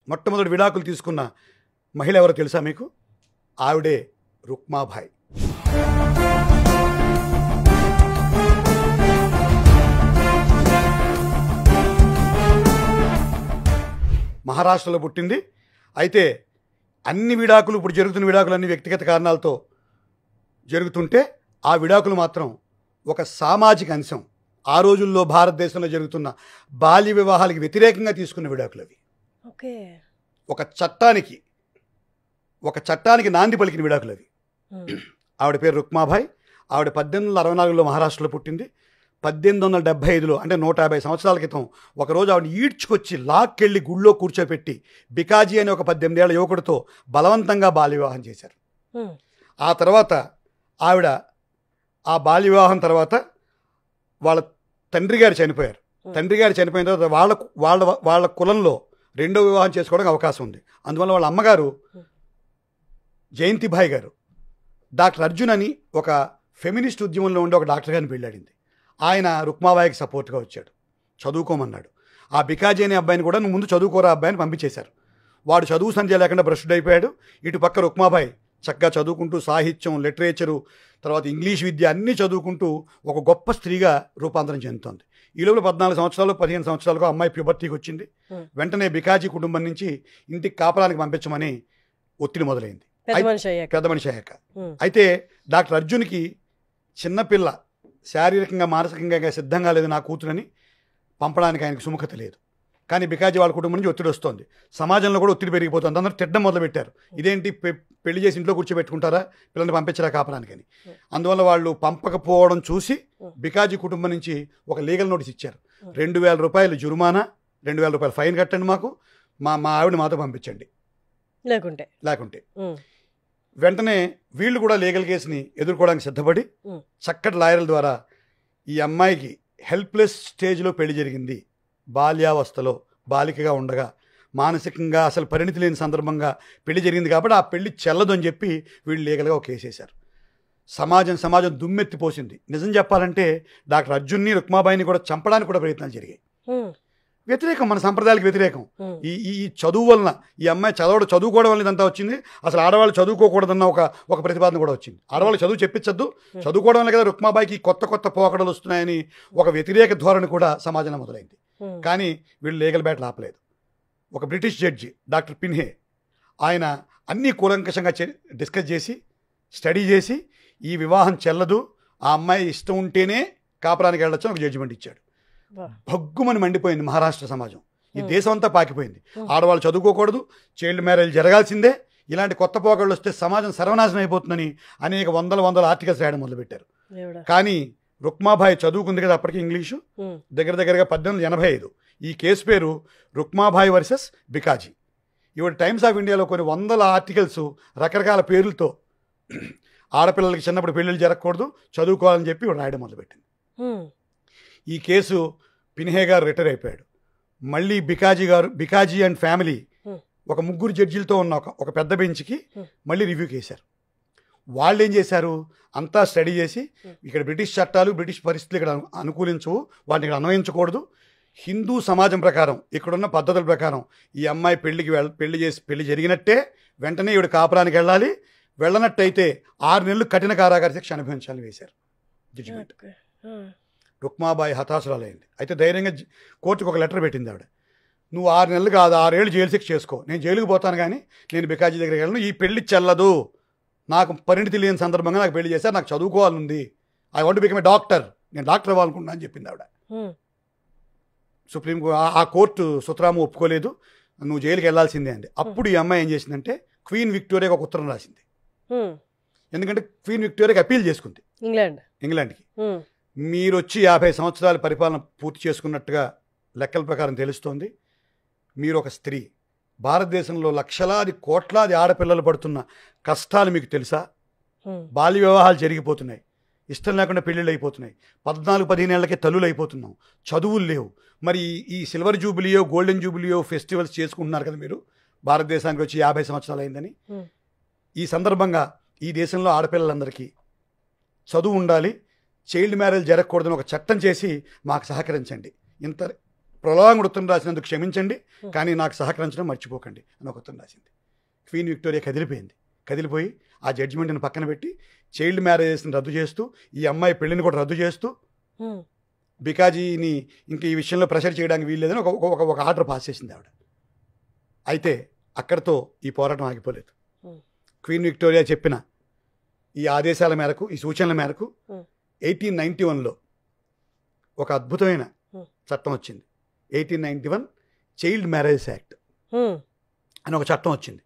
మొట్టమొదటి విడాకులు తీసుకున్న మహిళ ఎవరో తెలుసా మీకు? ఆవిడే రుక్మాబాయి. మహారాష్ట్రలో పుట్టింది. అయితే అన్ని విడాకులు, ఇప్పుడు జరుగుతున్న విడాకులు అన్ని వ్యక్తిగత కారణాలతో జరుగుతుంటే ఆ విడాకులు మాత్రం ఒక సామాజిక అంశం. ఆ రోజుల్లో భారతదేశంలో జరుగుతున్న బాల్య వివాహాలకు వ్యతిరేకంగా తీసుకున్న విడాకులు అవి. ఓకే. ఒక చట్టానికి నాంది పలికిన విడాకులు అవి. ఆవిడ పేరు రుక్మాబాయి. ఆవిడ 1864లో మహారాష్ట్రలో పుట్టింది. 1875లో అంటే 150 సంవత్సరాల క్రితం ఒకరోజు ఆవిడ ఈడ్చుకొచ్చి లాక్కెళ్ళి గుళ్ళో కూర్చోపెట్టి బికాజీ అనే ఒక 18 ఏళ్ల యువకుడితో బలవంతంగా బాల్య వివాహం చేశారు. ఆ తర్వాత ఆవిడ ఆ బాల్య వివాహం తర్వాత వాళ్ళ తండ్రి గారు చనిపోయారు. తండ్రి గారు చనిపోయిన తర్వాత వాళ్ళ కులంలో రెండో వివాహం చేసుకోవడానికి అవకాశం ఉంది. అందువల్ల వాళ్ళ అమ్మగారు జయంతిబాయి గారు డాక్టర్ అర్జున్ అని ఒక ఫెమినిస్ట్ ఉద్యమంలో ఉండే ఒక డాక్టర్ గారిని పెళ్ళాడింది. ఆయన రుక్మాబాయికి సపోర్ట్గా వచ్చాడు, చదువుకోమన్నాడు. ఆ బికాజీ అనే అబ్బాయిని కూడా నువ్వు ముందు చదువుకోరా అబ్బాయిని పంపించేశారు. వాడు చదువు సంధ్య లేకుండా భ్రష్టుడు అయిపోయాడు. ఇటు పక్క రుక్మాబాయి చక్కగా చదువుకుంటూ సాహిత్యం, లిటరేచరు, తర్వాత ఇంగ్లీష్ విద్య అన్నీ చదువుకుంటూ ఒక గొప్ప స్త్రీగా రూపాంతరం చెందుతోంది. ఈ లోపల 14 సంవత్సరాలు 15 సంవత్సరాలకు అమ్మాయి ప్యూబర్టీకి వచ్చింది. వెంటనే బికాజీ కుటుంబం నుంచి ఇంటికి కాపలానికి పంపించమని ఒత్తిడి మొదలైంది, పెద్ద మనిషి అయ్యాక. అయితే డాక్టర్ అర్జున్కి చిన్నపిల్ల శారీరకంగా మానసికంగా సిద్ధంగా లేదు నా కూతురని పంపడానికి ఆయనకు సుముఖత లేదు. కానీ బికాజీ వాళ్ళ కుటుంబం నుంచి ఒత్తిడి వస్తుంది. సమాజంలో కూడా ఒత్తిడి పెరిగిపోతుంది. అందరూ తిట్టడం మొదలుపెట్టారు. ఇదేంటి పెళ్లి చేసి ఇంట్లో కూర్చోబెట్టుకుంటారా, పిల్లల్ని పంపించరా కాపలానికని. అందువల్ల వాళ్ళు పంపకపోవడం చూసి బికాజీ కుటుంబం నుంచి ఒక లీగల్ నోటీస్ ఇచ్చారు. 2000 రూపాయలు జుర్మానా, 2000 రూపాయలు ఫైన్ కట్టండి, మాకు మా ఆవిడ మాతో పంపించండి లేకుంటే. వెంటనే వీళ్ళు కూడా లీగల్ కేసుని ఎదుర్కోవడానికి సిద్ధపడి చక్కటి లాయర్ల ద్వారా ఈ అమ్మాయికి హెల్ప్లెస్ స్టేజ్లో పెళ్లి జరిగింది, బాల్యావస్థలో బాలికగా ఉండగా మానసికంగా అసలు పరిణితి లేని సందర్భంగా పెళ్లి జరిగింది కాబట్టి ఆ పెళ్లి చెల్లదు అని చెప్పి వీళ్ళు లీగల్గా ఒక కేసు వేశారు. సమాజం దుమ్మెత్తిపోసింది. నిజం చెప్పాలంటే డాక్టర్ అర్జున్ని, రుక్మాబాయిని కూడా చంపడానికి కూడా ప్రయత్నాలు జరిగాయి. వ్యతిరేకం, మన సంప్రదాయాలకు వ్యతిరేకం. ఈ చదువు వలన ఈ అమ్మాయి చదువుకోవడం వల్ల ఇదంతా వచ్చింది. అసలు ఆడవాళ్ళు చదువుకోకూడదన్న ఒక ప్రతిపాదన కూడా వచ్చింది. ఆడవాళ్ళు చదువు చెప్పించద్దు, చదువుకోవడం వల్ల కదా రుక్మాబాయికి కొత్త పోకడలు వస్తున్నాయని ఒక వ్యతిరేక ధోరణి కూడా సమాజంలో మొదలైంది. కానీ వీళ్ళు లీగల్ బ్యాట్లు ఆపలేదు. ఒక బ్రిటిష్ జడ్జి డాక్టర్ పిన్హే, ఆయన అన్నీ కూలంకషంగా డిస్కస్ చేసి స్టడీ చేసి ఈ వివాహం చెల్లదు, ఆ అమ్మాయి ఇష్టం ఉంటేనే కాపురానికి వెళ్ళొచ్చు ఒక జడ్జిమెంట్ ఇచ్చాడు. భగ్గుమని మండిపోయింది మహారాష్ట్ర సమాజం. ఈ దేశం అంతా పాకిపోయింది. ఆడవాళ్ళు చదువుకోకూడదు, చైల్డ్ మ్యారేజ్ జరగాల్సిందే, ఇలాంటి కొత్త పోకళ్ళు వస్తే సమాజం సర్వనాశనం అయిపోతుందని అనేక వందల ఆర్టికల్స్ రాయడం మొదలుపెట్టారు. కానీ రుక్మాబాయి చదువుకుంది కదా అప్పటికి ఇంగ్లీషు, దగ్గరగా 1885. ఈ కేసు పేరు రుక్మాబాయి వర్సెస్ బికాజీ. ఇవాళ టైమ్స్ ఆఫ్ ఇండియాలో కొన్ని వందల ఆర్టికల్స్ రకరకాల పేర్లతో ఆడపిల్లలకి చిన్నప్పుడు పెళ్ళిళ్ళు జరగకూడదు, చదువుకోవాలని చెప్పి రాయడం మొదలుపెట్టింది. ఈ కేసు పిన్హే గారు రిటైర్ అయిపోయాడు. మళ్ళీ బికాజీ అండ్ ఫ్యామిలీ ఒక 3 జడ్జీలతో ఉన్న ఒక పెద్ద బెంచ్కి మళ్ళీ రివ్యూకి వేశారు. వాళ్ళు ఏం చేశారు, అంతా స్టడీ చేసి ఇక్కడ బ్రిటిష్ చట్టాలు, బ్రిటిష్ పరిస్థితులు ఇక్కడ అనుకూలించవు, వాటిని ఇక్కడ అన్వయించకూడదు, హిందూ సమాజం ప్రకారం ఇక్కడున్న పద్ధతుల ప్రకారం ఈ అమ్మాయి పెళ్లి జరిగినట్టే, వెంటనే ఈవిడ కాపురానికి వెళ్ళాలి, వెళ్ళనట్టయితే 6 నెలలు కఠిన కారాగార శిక్ష అనుభవించాలని వేశారు జడ్జిమెంట్. రుక్మాబాయి హతాశురాలైంది. అయితే ధైర్యంగా కోర్టుకు ఒక లెటర్ పెట్టింది ఆవిడ, నువ్వు 6 నెలలు కాదు 6 ఏళ్ళు జైలు శిక్ష చేసుకో, నేను జైలుకి పోతాను కానీ నేను బికాజీ దగ్గరికి వెళ్ళను, ఈ పెళ్లి చెల్లదు, నాకు పరిణితి లేని సందర్భంగా నాకు పెళ్లి చేశారు, నాకు చదువుకోవాలనుంది, I want to become a doctor, నేను డాక్టర్ అవ్వాలనుకున్నా అని చెప్పింది ఆవిడ. ఆ కోర్టు సుతరాము ఒప్పుకోలేదు, నువ్వు జైలుకి వెళ్లాల్సిందే అండి. అప్పుడు ఈ అమ్మాయి ఏం చేసిందంటే క్వీన్ విక్టోరియాకి ఒక ఉత్తరం రాసింది. ఎందుకంటే క్వీన్ విక్టోరియాకి అప్పీల్ చేసుకుంది ఇంగ్లాండ్కి. మీరు వచ్చి 50 సంవత్సరాల పరిపాలన పూర్తి చేసుకున్నట్టుగా లెక్కల ప్రకారం తెలుస్తోంది, మీరు ఒక స్త్రీ, భారతదేశంలో లక్షలాది కోట్లాది ఆడపిల్లలు పడుతున్న కష్టాలు మీకు తెలుసా, బాల్య వివాహాలు జరిగిపోతున్నాయి, ఇష్టం లేకుండా పెళ్ళిళ్ళు అయిపోతున్నాయి, 14-15 ఏళ్లకే తల్లులు అయిపోతున్నాం, చదువులు లేవు, మరి ఈ సిల్వర్ జూబిలియో గోల్డెన్ జూబిలియో ఫెస్టివల్స్ చేసుకుంటున్నారు కదా మీరు, భారతదేశానికి వచ్చి 50 సంవత్సరాలు అయిందని. ఈ సందర్భంగా ఈ దేశంలో ఆడపిల్లలందరికీ చదువు ఉండాలి, చైల్డ్ మ్యారేజ్ జరగకూడదని ఒక చట్టం చేసి మాకు సహకరించండి, ఇంత ప్రొలాంగ్డ్ ఉత్తరం రాసినందుకు క్షమించండి, కానీ నాకు సహకరించడం మర్చిపోకండి అని ఒక ఉత్తరం రాసింది. క్వీన్ విక్టోరియా కదిలిపోయి ఆ జడ్జిమెంట్ని పక్కన పెట్టి చైల్డ్ మ్యారేజెస్ని రద్దు చేస్తూ, ఈ అమ్మాయి పెళ్లిని కూడా రద్దు చేస్తూ, బికాజీని ఇంక ఈ విషయంలో ప్రెషర్ చేయడానికి వీల్లేదని ఒక ఆర్డర్ పాస్ చేసింది ఆవిడ. అయితే అక్కడితో ఈ పోరాటం ఆగిపోలేదు. క్వీన్ విక్టోరియా చెప్పిన ఈ ఆదేశాల మేరకు, ఈ సూచనల మేరకు 1891లో ఒక అద్భుతమైన చట్టం వచ్చింది. 1891 చైల్డ్ మ్యారేజ్ యాక్ట్ అని ఒక చట్టం వచ్చింది.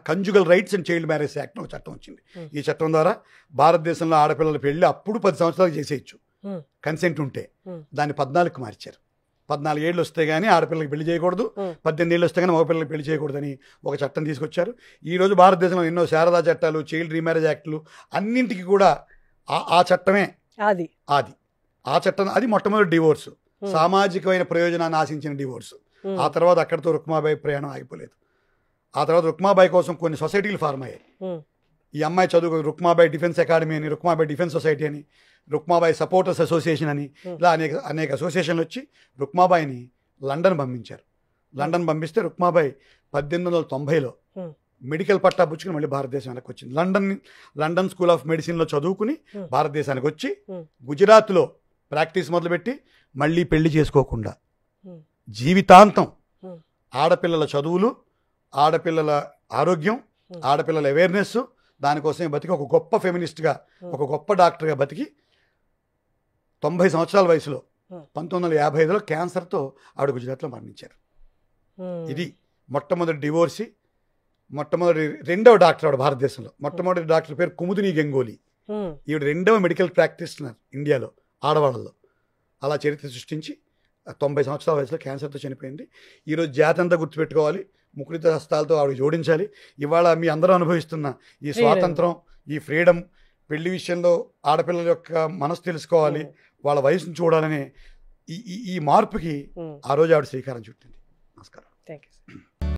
Conjugal rights and child marriage act అని ఒక చట్టం వచ్చింది. ఈ చట్టం ద్వారా భారతదేశంలో ఆడపిల్లల పెళ్లి అప్పుడు 10 సంవత్సరాలు చేసేయచ్చు కన్సెంట్ ఉంటే. దాన్ని 14కు మార్చారు. 14 ఏళ్ళు వస్తే కానీ ఆడపిల్లలకి పెళ్లి చేయకూడదు, 18 ఏళ్ళు వస్తే కానీ మగపిల్లలకి పెళ్లి చేయకూడదని ఒక చట్టం తీసుకొచ్చారు. ఈరోజు భారతదేశంలో ఎన్నో శారదా చట్టాలు, చైల్డ్ రీమ్యారేజ్ యాక్ట్లు అన్నింటికి కూడా ఆ చట్టమే ఆది. ఆ చట్టం అది మొట్టమొదటి డివోర్సు, సామాజికమైన ప్రయోజనాన్ని ఆశించిన డివోర్సు. ఆ తర్వాత అక్కడితో రుక్మాబాయి ప్రయాణం ఆగిపోలేదు. ఆ తర్వాత రుక్మాబాయి కోసం కొన్ని సొసైటీలు ఫార్మ్ అయ్యాయి. ఈ అమ్మాయి చదువు రుక్మాబాయి డిఫెన్స్ అకాడమీ అని, రుక్మాబాయి డిఫెన్స్ సొసైటీ అని, రుక్మాబాయి సపోర్టర్స్ అసోసియేషన్ అని, ఇలా అనేక అసోసియేషన్లు వచ్చి రుక్మాబాయిని లండన్ పంపించారు. లండన్ పంపిస్తే రుక్మాబాయి 1890లో మెడికల్ పట్టా పుచ్చుకుని మళ్ళీ భారతదేశానికి వచ్చింది. లండన్ స్కూల్ ఆఫ్ మెడిసిన్లో చదువుకుని భారతదేశానికి వచ్చి గుజరాత్లో ప్రాక్టీస్ మొదలుపెట్టి మళ్ళీ పెళ్లి చేసుకోకుండా జీవితాంతం ఆడపిల్లల చదువులు, ఆడపిల్లల ఆరోగ్యం, ఆడపిల్లల అవేర్నెస్, దానికోసమే బతికి ఒక గొప్ప ఫెమినిస్ట్గా, ఒక గొప్ప డాక్టర్గా బతికి 90 సంవత్సరాల వయసులో 1955లో క్యాన్సర్తో ఆవిడ గుజరాత్లో మరణించారు. ఇది మొట్టమొదటి డివోర్సీ, మొట్టమొదటి రెండవ డాక్టర్ ఆవిడ భారతదేశంలో. మొట్టమొదటి డాక్టర్ పేరు కుముదిని గంగోలీ. ఈవిడ రెండవ మెడికల్ ప్రాక్టీషనర్ ఇండియాలో ఆడవాళ్ళలో. అలా చరిత్ర సృష్టించి 90 సంవత్సరాల వయసులో క్యాన్సర్తో చనిపోయింది. ఈరోజు జాతి అంతా గుర్తుపెట్టుకోవాలి, ముకుళిత హస్తాలతో ఆవిడ జోడించాలి. ఇవాళ మీ అందరూ అనుభవిస్తున్న ఈ స్వాతంత్రం, ఈ ఫ్రీడమ్, పెళ్లి విషయంలో ఆడపిల్లల యొక్క మనసు తెలుసుకోవాలి, వాళ్ళ వయసును చూడాలనే ఈ మార్పుకి ఆ రోజు ఆవిడ శ్రీకారం చుట్టింది. నమస్కారం. Thank you.